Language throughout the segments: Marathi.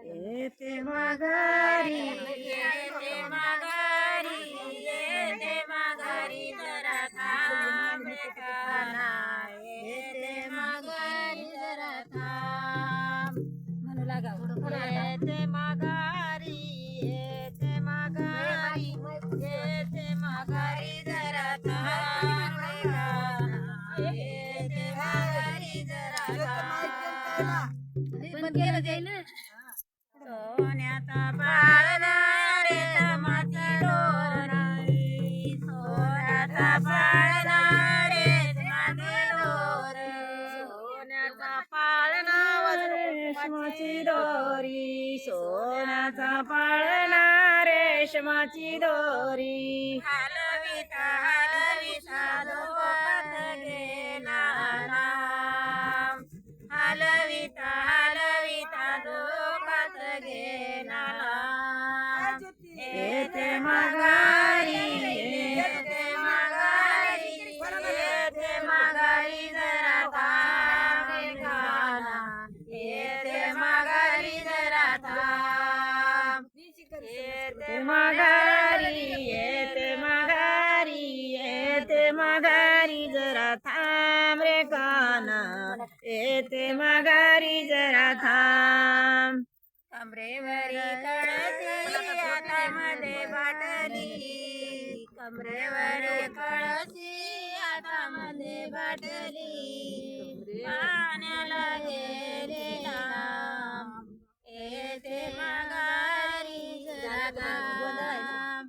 येते माघारी येते माघारी येते माघारी जरा थांब रे कान्हा येते माघारी जरा थांब म्हणू लागा येते माघारी येते माघारी येते माघारी जरा थांब रे कान्हा येते माघारी जरा थांब पण केलं जाईल ना सोन्याचा पाळणा रे तमाची दोरी सोन्याचा पाळणा रे तमाची दोरी सोन्याचा पाळणा रेशमाची दोरी सोन्याचा पाळणा रेशमाची दोरी हलविता हलविता लोकात गेला नाम हलविता हलविता लोकात गेला येते माघारी येते माघारी येते माघारी जरा थांब रे कान्हा येते माघारी जरा थांब येते माघारी येते माघारी येते माघारी जरा थांब रे कान्हा येते माघारी जरा थांब कमरेवरी कळसी हातामध्ये बाटली कमरेवरी कळसी हातामध्ये बाटली पाण्याला गेले लांब येते माघारी जरा थांब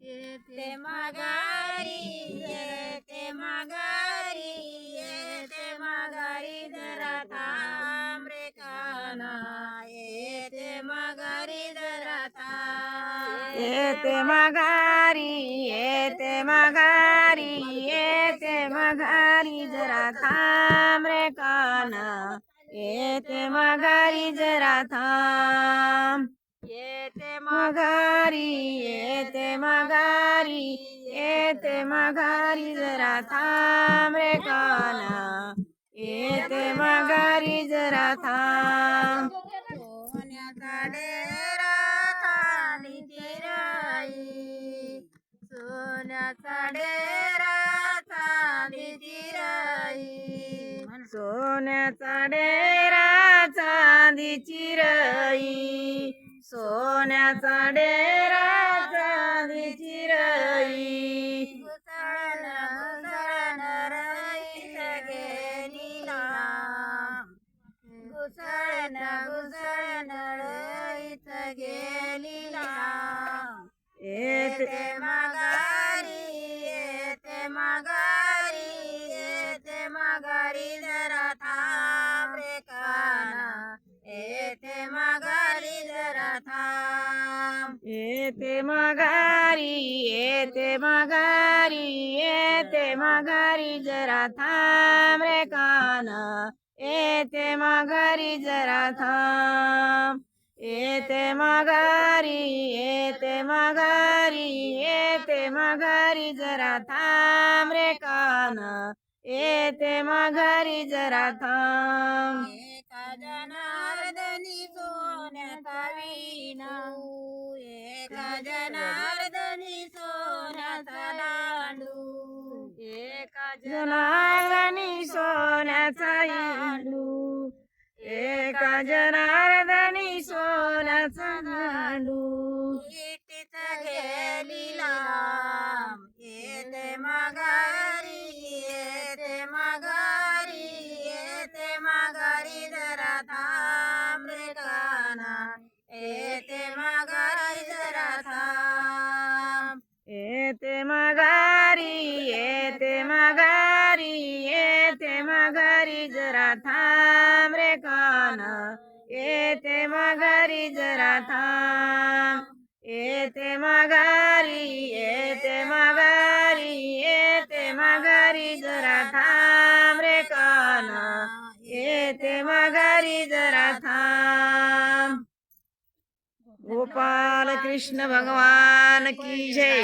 येते माघारी येते माघारी येते माघारी जरा थांब रे कान्हा येते माघारी जरा थांब येते माघारी येते माघारी येते माघारी जरा थांब रे कान्हा येते माघारी जरा थांब येते माघारी येते माघारी येते माघारी जरा थांब रे कान्हा येते माघारी जरा थांब सोन्याचा डेरा चांदी चिराई सोन्याचा डेरा चांदी चिराई सोन्याचा डेरा चांदी चिराई सोन्याचा डेरा चांदी चिराई घुसळण घुसळण रईत गेली लांब घुसळण घुसळण रईत गेली लांब येते माघारी येते माघारी येते माघारी जरा थांब रे कान्हा येते माघारी जरा थांब येते माघारी येते माघारी येते माघारी जरा थांब रे कान्हा येते माघारी जरा थांब येते माघारी येते माघारी येते माघारी जरा थांब रे कान्हा येते माघारी जरा थांब एका जनार्दनी सोन्याचा विणा एका जनार्दनी सोन्याचा दांडू एका जनार्दनी सोन्याचा दांडू एका जनार्दनी सोन्याचा दांडू इटीत गेली लांब येते माघारी येते माघारी येते माघारी जरा थांब रे कान्हा येते माघारी जरा थांब येते माघारी येते माघारी येते माघारी जरा थांब रे कान्हा येते माघारी जरा थांब येते माघारी येते माघारी येते माघारी जरा थांब रे कान्हा येते माघारी जरा थांब गोपाल कृष्ण भगवान की जय।